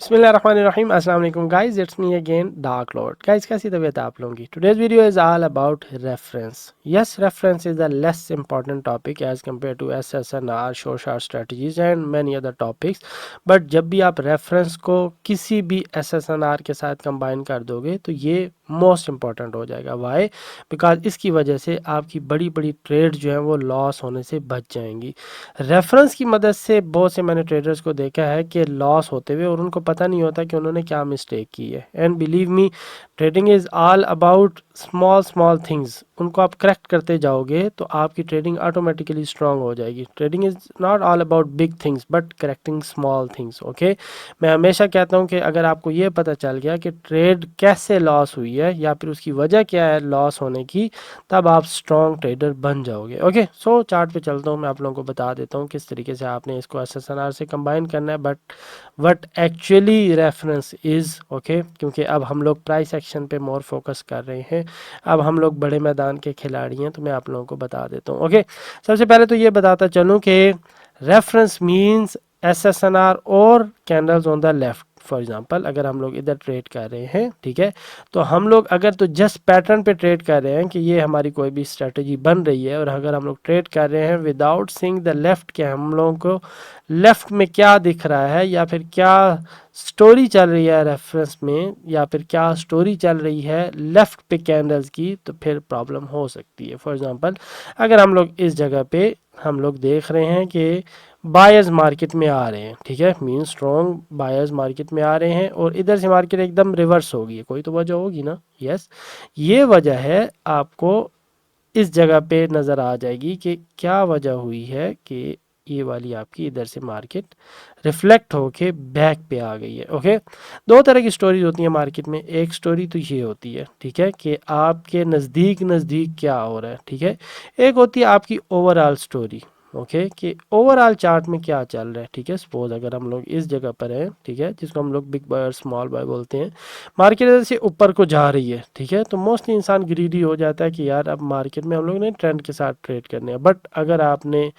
बिस्मिल्लाहिर्रहमानिर्रहीम अस्सलाम वालेकुम guys, it's me again dark lord. Guys, कैसी तबीयत है आप लोगों की? Today's video is all about reference. Yes, reference is the less important topic as compare to SSNR, short strategies and many other topics. But जब भी आप reference को किसी भी एसएसएनआर के साथ कंबाइन कर दोगे तो ये मोस्ट इंपॉर्टेंट हो जाएगा। वाई? बिकॉज इसकी वजह से आपकी बड़ी बड़ी ट्रेड जो है वो लॉस होने से बच जाएंगी। रेफरेंस की मदद से बहुत से मैंने ट्रेडर्स को देखा है कि लॉस होते हुए और उनको पता नहीं होता कि उन्होंने क्या मिस्टेक की है। And believe me, trading is all about small small things. उनको आप करेक्ट करते जाओगे तो आपकी ट्रेडिंग ऑटोमेटिकली स्ट्रांग हो जाएगी। Trading is not all about big things but correcting small things. Okay, मैं हमेशा कहता हूँ कि अगर आपको ये पता चल गया कि ट्रेड कैसे लॉस हुई है या फिर उसकी वजह क्या है लॉस होने की, तब आप स्ट्रॉन्ग ट्रेडर बन जाओगे। ओके, सो चार्ट पे चलता हूँ, मैं आप लोगों को बता देता हूँ किस तरीके से आपने इसको एसएसएनआर से कंबाइन करना है। But what actually reference is, okay, क्योंकि अब हम लोग प्राइस एक्शन पे मोर फोकस कर रहे हैं, अब हम लोग बड़े मैदान के खिलाड़ी हैं, तो मैं आप लोगों को बता देता हूँ। ओके, सबसे पहले तो ये बताता चलूँ कि रेफरेंस मीन्स एसएसएनआर और candles on the left. For example, अगर हम लोग इधर ट्रेड कर रहे हैं, ठीक है, तो हम लोग अगर तो जस्ट पैटर्न पे ट्रेड कर रहे हैं कि ये हमारी कोई भी स्ट्रेटजी बन रही है, और अगर हम लोग ट्रेड कर रहे हैं विदाउट सीइंग द लेफ्ट के हम लोगों को लेफ्ट में क्या दिख रहा है या फिर क्या स्टोरी चल रही है रेफरेंस में, या फिर क्या स्टोरी चल रही है लेफ्ट पे कैंडल्स की, तो फिर प्रॉब्लम हो सकती है। फॉर एग्जांपल, अगर हम लोग इस जगह पे हम लोग देख रहे हैं कि बायर्स मार्केट में आ रहे हैं, ठीक है, मीन स्ट्रॉन्ग बायर्स मार्केट में आ रहे हैं, और इधर से मार्केट एकदम रिवर्स होगी, कोई तो वजह होगी ना। यस, ये वजह है, आपको इस जगह पे नज़र आ जाएगी कि क्या वजह हुई है कि ये वाली आपकी इधर से मार्केट रिफ्लेक्ट होके बैक पे आ गई है। ओके, दो तरह की स्टोरीज होती है मार्केट में। एक स्टोरी तो ये होती है, ठीक है, कि आपके नज़दीक नज़दीक क्या हो रहा है, ठीक है। एक होती है आपकी ओवरऑल स्टोरी, ओके, कि ओवरऑल चार्ट में क्या चल रहा है, ठीक है। सपोज अगर हम लोग इस जगह पर हैं, ठीक है, जिसको हम लोग बिग बाय और स्मॉल बाय बोलते हैं, मार्केट इधर से ऊपर को जा रही है, ठीक है, तो मोस्टली इंसान ग्रीडी हो जाता है कि यार अब मार्केट में हम लोग ने ट्रेंड के साथ ट्रेड करने हैं। बट अगर आपने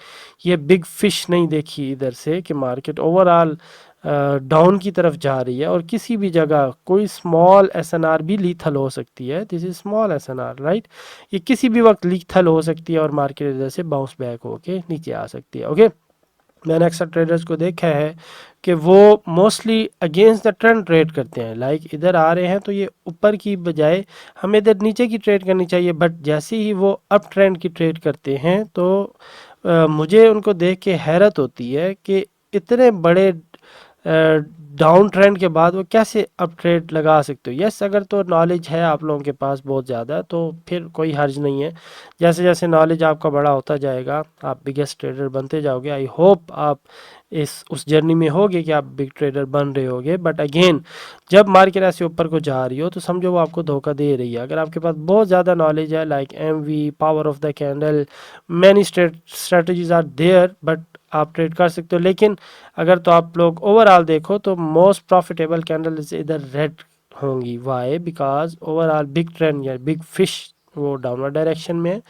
ये बिग फिश नहीं देखी इधर से कि मार्केट ओवरऑल डाउन की तरफ जा रही है और किसी भी जगह कोई स्मॉल एसएनआर भी लीथल हो सकती है, this is small SNR, right, ये किसी भी वक्त लीथल हो सकती है और मार्केट इधर से बाउंस बैक होके नीचे आ सकती है। ओके, मैंने अक्सर ट्रेडर्स को देखा है कि वो mostly against the trend trade करते हैं। लाइक इधर आ रहे हैं तो ये ऊपर की बजाय हमें इधर नीचे की ट्रेड करनी चाहिए, बट जैसे ही वो अप ट्रेंड की ट्रेड करते हैं तो मुझे उनको देख के हैरत होती है कि इतने बड़े डाउन ट्रेंड के बाद वो कैसे अप ट्रेड लगा सकते हो। यस, अगर तो नॉलेज है आप लोगों के पास बहुत ज़्यादा तो फिर कोई हर्ज नहीं है। जैसे जैसे नॉलेज आपका बड़ा होता जाएगा आप बिगेस्ट ट्रेडर बनते जाओगे। आई होप आप इस उस जर्नी में होगे कि आप बिग ट्रेडर बन रहे होगे। बट अगेन, जब मार्केट ऐसे ऊपर को जा रही हो तो समझो वो आपको धोखा दे रही है। अगर आपके पास बहुत ज़्यादा नॉलेज है, like MV, power of the candle, many strategies are there, but आप ट्रेड कर सकते हो। लेकिन अगर तो आप लोग ओवरऑल देखो तो मोस्ट प्रॉफिटेबल कैंडल इधर रेड होंगी। Why? Because overall big trend या बिग फिश वो डाउनवर्ड डायरेक्शन में है।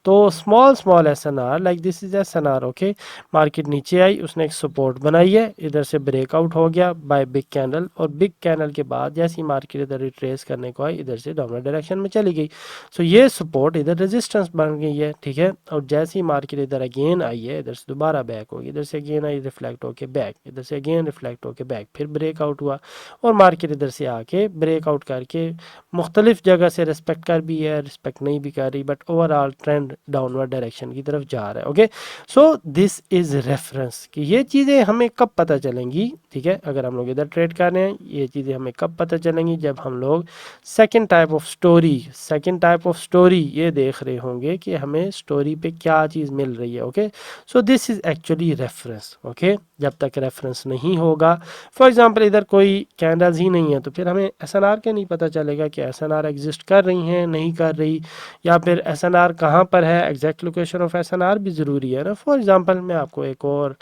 तो small small SNR like this is SNR, okay, market नीचे आई, उसने एक सपोर्ट बनाई है, इधर से ब्रेकआउट हो गया बाय बिग कैंडल, और बिग कैंडल के बाद जैसे ही मार्केट इधर रिट्रेस करने को आई इधर से डाउनवर्ड डायरेक्शन में चली गई। सो ये सपोर्ट इधर रेजिस्टेंस बन गई है, ठीक है। और जैसे ही मार्केट इधर अगेन आई है, इधर से दोबारा बैक होगी, इधर से अगेन आई, रिफ्लेक्ट होके बैक, इधर से अगेन रिफ्लेक्ट होके बैक, फिर ब्रेकआउट हुआ, और मार्केट इधर से आके ब्रेकआउट करके मुख्तलिफ जगह से रिस्पेक्ट कर भी है, रिस्पेक्ट नहीं भी कर रही, but overall trend downward direction की तरफ जा रहा है। Okay, so this is reference कि ये चीज़ें हमें कब पता चलेंगी, ठीक है। अगर हम लोग इधर ट्रेड कर रहे हैं, ये चीज़ें हमें कब पता चलेंगी, जब हम लोग सेकेंड टाइप ऑफ स्टोरी ये देख रहे होंगे कि हमें स्टोरी पे क्या चीज़ मिल रही है। Okay, so this is actually reference. Okay, जब तक रेफरेंस नहीं होगा, फॉर एग्जांपल इधर कोई कैंडल्स ही नहीं है, तो फिर हमें एसएनआर के नहीं पता चलेगा कि एसएनआर एग्जिस्ट कर रही हैं नहीं कर रही, या फिर एसएनआर कहाँ पर है, एग्जैक्ट लोकेशन ऑफ एसएनआर भी ज़रूरी है ना। फॉर एग्जांपल मैं आपको एक और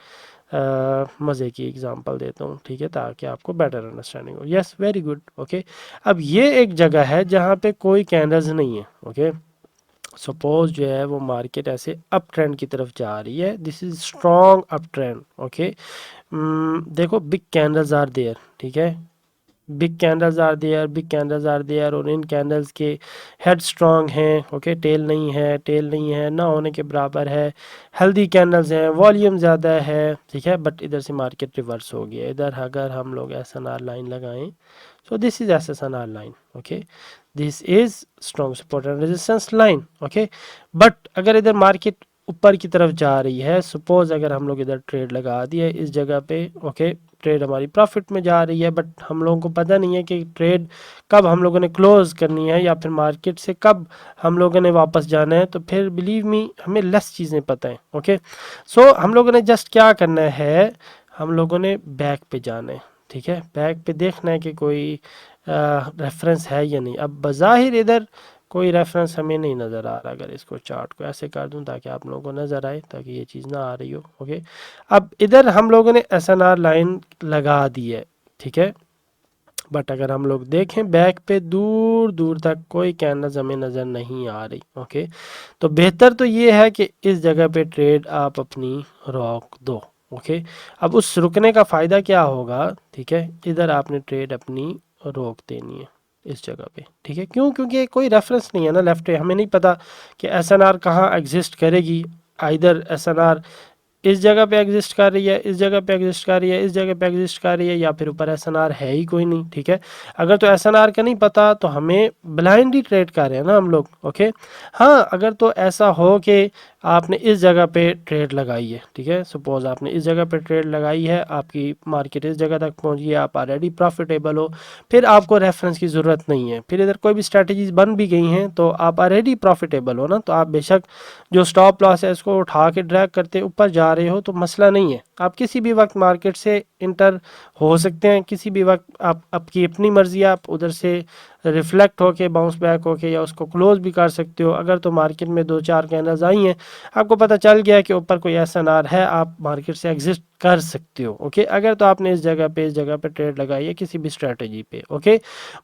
मज़े की एग्जांपल देता हूँ, ठीक है, ताकि आपको बेटर अंडरस्टैंडिंग हो। Yes, very good. ओके, अब ये एक जगह है जहाँ पे कोई कैंडल्स नहीं है। ओके, सपोज जो है वो मार्केट ऐसे अप ट्रेंड की तरफ जा रही है, this is strong up trend, okay. देखो बिग कैंडल्स आर देयर, ठीक है, big candles are there, big candles are there, और इन कैंडल्स के हेड स्ट्रॉन्ग हैं, ओके, टेल नहीं है, टेल नहीं है, ना होने के बराबर है, हेल्दी कैंडल्स हैं, वॉल्यूम ज़्यादा है, ठीक है, बट इधर से मार्केट रिवर्स हो गया। इधर अगर हम लोग एस एन आर लाइन लगाएं, so this is SSNR line, okay, this is strong support and resistance line, okay, but अगर इधर मार्केट ऊपर की तरफ जा रही है, सपोज अगर हम लोग इधर ट्रेड लगा दिए इस जगह पे, ओके, ट्रेड हमारी प्रॉफिट में जा रही है, बट हम लोगों को पता नहीं है कि ट्रेड कब हम लोगों ने क्लोज करनी है या फिर मार्केट से कब हम लोगों ने वापस जाना है, तो फिर बिलीव मी हमें लेस चीज़ें पता है, ओके। सो हम लोगों ने जस्ट क्या करना है, हम लोगों ने बैक पे जाना है, ठीक है, बैक पे देखना है कि कोई रेफरेंस है या नहीं। अब बज़ाहिर इधर कोई रेफरेंस हमें नहीं नज़र आ रहा। अगर इसको चार्ट को ऐसे कर दूं ताकि आप लोगों को नज़र आए, ताकि ये चीज़ ना आ रही हो, ओके। अब इधर हम लोगों ने SNR लाइन लगा दी है, ठीक है, बट अगर हम लोग देखें बैक पे दूर दूर तक कोई कैंडल्स हमें नज़र नहीं आ रही, ओके। तो बेहतर तो ये है कि इस जगह पे ट्रेड आप अपनी रोक दो, ओके। अब उस रुकने का फ़ायदा क्या होगा, ठीक है, इधर आपने ट्रेड अपनी रोक देनी है इस जगह पे, ठीक है, क्यों, क्योंकि कोई रेफरेंस नहीं है ना लेफ्ट पे, हमें नहीं पता कि SNR कहाँ एग्जिस्ट करेगी। इधर SNR इस जगह पे एग्जिस्ट कर रही है, इस जगह पे एग्जिस्ट कर रही है, इस जगह पे एग्जिस्ट कर रही है, या फिर ऊपर SNR है ही कोई नहीं, ठीक है। अगर तो SNR का नहीं पता तो हमें ब्लाइंडली ट्रेड कर रहे हैं ना हम लोग, ओके। हाँ, अगर तो ऐसा हो कि आपने इस जगह पे ट्रेड लगाई है, ठीक है, सपोज आपने इस जगह पे ट्रेड लगाई है, आपकी मार्केट इस जगह तक पहुंची है, आप ऑलरेडी प्रॉफिटेबल हो, फिर आपको रेफरेंस की ज़रूरत नहीं है, फिर इधर कोई भी स्ट्रैटेजीज बन भी गई हैं तो आप ऑलरेडी प्रॉफिटेबल हो ना, तो आप बेशक जो स्टॉप लॉस है इसको उठा के ड्रैग करते ऊपर जा रहे हो तो मसला नहीं है। आप किसी भी वक्त मार्केट से इंटर हो सकते हैं, किसी भी वक्त आप, आपकी अपनी मर्जी, आप उधर से रिफ्लेक्ट होके बाउंस बैक होके या उसको क्लोज भी कर सकते हो। अगर तो मार्केट में 2-4 कैंडल्स आई हैं, आपको पता चल गया कि ऊपर कोई SNR है, आप मार्केट से एग्जिस्ट कर सकते हो, ओके। अगर तो आपने इस जगह पे ट्रेड लगाई है किसी भी स्ट्रैटेजी पे, ओके।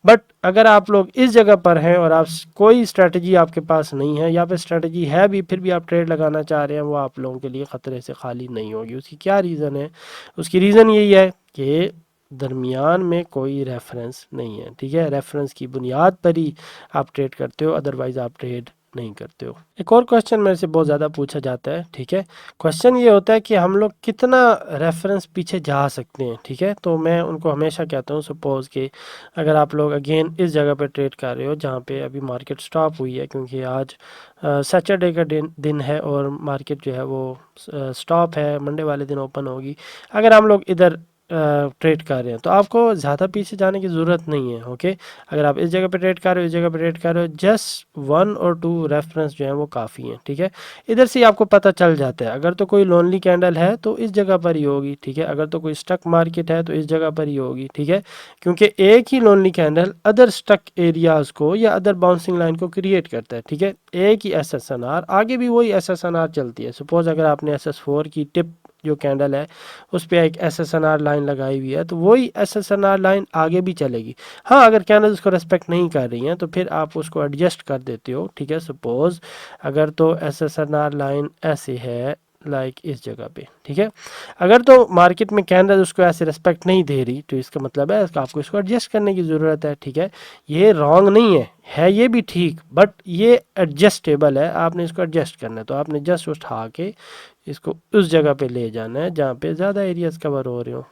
बट अगर आप लोग इस जगह पर हैं और आप कोई स्ट्रैटेजी आपके पास नहीं है, या फिर स्ट्रैटेजी है भी फिर भी आप ट्रेड लगाना चाह रहे हैं, वो आप लोगों के लिए ख़तरे से खाली नहीं होगी। उसकी क्या रीज़न है, उसकी रीज़न यही है कि दरमियान में कोई रेफरेंस नहीं है, ठीक है, रेफरेंस की बुनियाद पर ही आप ट्रेड करते हो, अदरवाइज आप ट्रेड नहीं करते हो। एक और क्वेश्चन मेरे से बहुत ज़्यादा पूछा जाता है, ठीक है, क्वेश्चन ये होता है कि हम लोग कितना रेफरेंस पीछे जा सकते हैं, ठीक है। तो मैं उनको हमेशा कहता हूँ, सपोज कि अगर आप लोग अगेन इस जगह पे ट्रेड कर रहे हो जहाँ पे अभी मार्केट स्टॉप हुई है, क्योंकि आज सैटरडे का दिन है और मार्केट जो है वो स्टॉप है, मंडे वाले दिन ओपन होगी। अगर हम लोग इधर ट्रेड कर रहे हैं तो आपको ज़्यादा पीछे जाने की ज़रूरत नहीं है, ओके। अगर आप इस जगह पे ट्रेड कर रहे हो, इस जगह पे ट्रेड कर रहे हो, जस्ट 1 और 2 रेफरेंस जो है वो काफ़ी हैं, ठीक है। इधर से आपको पता चल जाता है, अगर तो कोई लोनली कैंडल है तो इस जगह पर ही होगी, ठीक है, अगर तो कोई स्टक मार्केट है तो इस जगह पर ही होगी, ठीक है, क्योंकि एक ही lonely candle other stuck areas को या अदर बाउंसिंग लाइन को क्रिएट करता है, ठीक है। एक ही SSNR आगे भी वही SSNR चलती है। सपोज अगर आपने SS4 की टिप जो कैंडल है उस पर एक SSNR लाइन लगाई हुई है तो वही SSNR लाइन आगे भी चलेगी। हाँ, अगर कैंडल उसको रेस्पेक्ट नहीं कर रही हैं तो फिर आप उसको एडजस्ट कर देते हो, ठीक है। सपोज अगर तो SSNR लाइन ऐसे है लाइक इस जगह पे, ठीक है, अगर तो मार्केट में कैंडल उसको ऐसे रेस्पेक्ट नहीं दे रही तो इसका मतलब है आपको इसको एडजस्ट करने की ज़रूरत है, ठीक है। ये रॉन्ग नहीं है ये भी ठीक, बट ये एडजस्टेबल है, आपने इसको एडजस्ट करना है, तो आपने जस्ट उठा के इसको उस जगह पे ले जाना है जहाँ पे ज़्यादा एरियाज कवर हो रहे हो,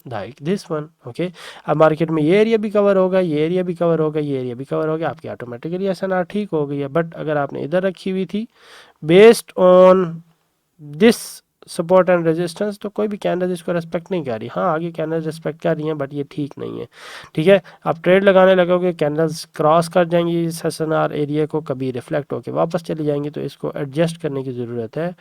लाइक दिस वन, ओके। अब मार्केट में ये एरिया भी कवर होगा, ये एरिया भी कवर होगा, ये एरिया भी कवर हो गया, आपकी ऑटोमेटिकली SNR ठीक हो गई है। बट अगर आपने इधर रखी हुई थी based on this support and resistance तो कोई भी कैंडल इसको रेस्पेक्ट नहीं कर रही। हाँ, आगे कैंडल रेस्पेक्ट कर रही हैं बट ये ठीक नहीं है, ठीक है। आप ट्रेड लगाने लगोगे, कैंडल्स क्रॉस कर जाएंगी इस SNR एरिया को, कभी रिफ्लेक्ट होके वापस चली जाएंगी, तो इसको एडजस्ट करने की ज़रूरत है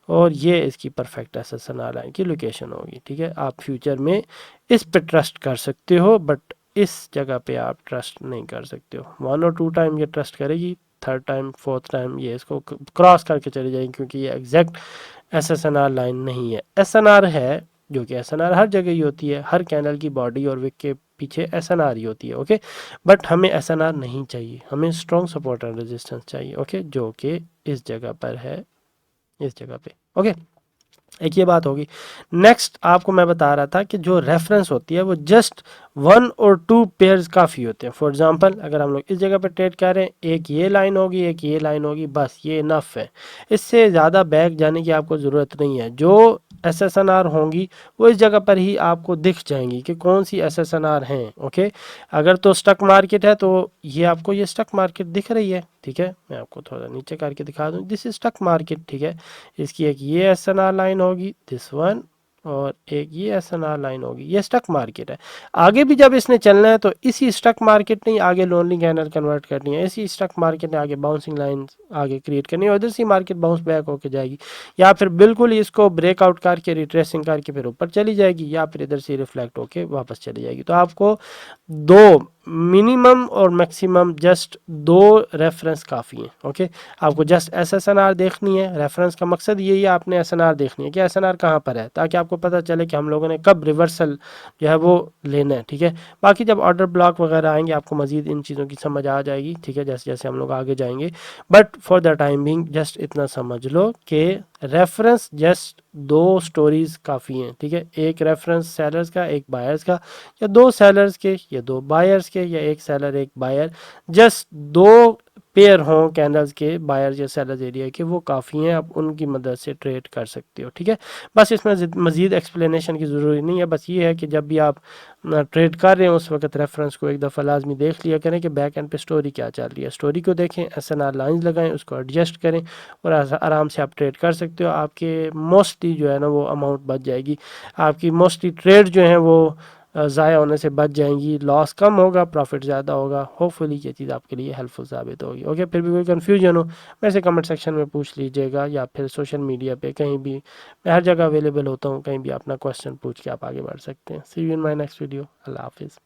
और ये इसकी परफेक्ट SSNR लाइन की लोकेशन होगी, ठीक है। आप फ्यूचर में इस पे ट्रस्ट कर सकते हो बट इस जगह पे आप ट्रस्ट नहीं कर सकते हो। 1 और 2 टाइम ये ट्रस्ट करेगी, 3rd टाइम 4th टाइम ये इसको क्रॉस करके चली जाएंगी, क्योंकि ये एग्जैक्ट SSNR लाइन नहीं है। SNR है जो कि SNR हर जगह ही होती है, हर कैंडल की बॉडी और विक के पीछे SNR ही होती है। ओके, बट हमें SNR नहीं चाहिए, हमें स्ट्रॉन्ग सपोर्ट एंड रेजिस्टेंस चाहिए। ओके, जो कि इस जगह पर है, इस जगह पे। ओके, एक ये बात होगी। नेक्स्ट आपको मैं बता रहा था कि जो रेफरेंस होती है वो जस्ट 1 और 2 पेयर्स काफ़ी होते हैं। फॉर एग्जांपल अगर हम लोग इस जगह पे ट्रेड कर रहे हैं, एक ये लाइन होगी, एक ये लाइन होगी, बस ये इनफ है। इससे ज़्यादा बैक जाने की आपको ज़रूरत नहीं है। जो SSNR होंगी वो इस जगह पर ही आपको दिख जाएंगी कि कौन सी SSNR हैं। ओके, अगर तो स्टक मार्केट है तो ये आपको ये स्टक मार्केट दिख रही है, ठीक है। मैं आपको थोड़ा नीचे करके दिखा दूँ, दिस इज स्टक मार्केट, ठीक है। इसकी एक ये SNR लाइन होगी, दिस वन, और एक ये SNR लाइन होगी, ये स्टक मार्केट है। आगे भी जब इसने चलना है तो इसी स्टक मार्केट ने आगे लोनली कैंडल कन्वर्ट करनी है, इसी स्टक मार्केट ने आगे बाउंसिंग लाइन आगे क्रिएट करनी है, उधर से मार्केट बाउंस बैक होके जाएगी, या फिर बिल्कुल इसको ब्रेकआउट करके रिट्रेसिंग करके फिर ऊपर चली जाएगी, या फिर इधर से रिफ्लेक्ट होके वापस चली जाएगी। तो आपको दो मिनिमम और मैक्सिमम जस्ट 2 रेफरेंस काफ़ी हैं। ओके, आपको जस्ट SSNR देखनी है, रेफरेंस का मकसद यही है, आपने SNR देखनी है कि SNR कहाँ पर है, ताकि आपको पता चले कि हम लोगों ने कब रिवर्सल जो है वो लेना है, ठीक है। बाकी जब ऑर्डर ब्लॉक वगैरह आएंगे आपको मजीद इन चीज़ों की समझ आ जाएगी, ठीक है, जैसे जैसे हम लोग आगे जाएंगे। But for the time being just इतना समझ लो कि रेफरेंस जस्ट 2 स्टोरीज काफ़ी हैं, ठीक है। एक रेफरेंस सेलर्स का, एक बायर्स का, या 2 सेलर्स के या 2 बायर्स के, या एक सेलर एक बायर, जस्ट 2 पेयर हों कैंडल्स के, बायर्स या सेलर्स एरिया के, वो काफ़ी हैं, आप उनकी मदद से ट्रेड कर सकते हो, ठीक है। बस इसमें मज़ीद एक्सप्लेनेशन की ज़रूरी नहीं है, बस ये है कि जब भी आप ट्रेड कर रहे हैं उस वक्त रेफरेंस को एक दफ़ा लाजमी देख लिया करें कि बैक एंड पे स्टोरी क्या चल रही है। स्टोरी को देखें, SNR लाइंस लगाएं, उसको एडजस्ट करें, और आराम से आप ट्रेड कर सकते हो। आपके मोस्टली जो है ना वो अमाउंट बच जाएगी, आपकी मोस्टली ट्रेड जो है वो ज़ाया होने से बच जाएंगी, लॉस कम होगा, प्रॉफिट ज़्यादा होगा। होपफुली ये चीज़ आपके लिए हेल्पफुल साबित होगी। ओके, फिर भी कोई कन्फ्यूजन हो वैसे कमेंट सेक्शन में पूछ लीजिएगा, या फिर सोशल मीडिया पे कहीं भी, मैं हर जगह अवेलेबल होता हूँ, कहीं भी अपना क्वेश्चन पूछ के आप आगे बढ़ सकते हैं। See you in my next video. अल्लाह हाफिज़।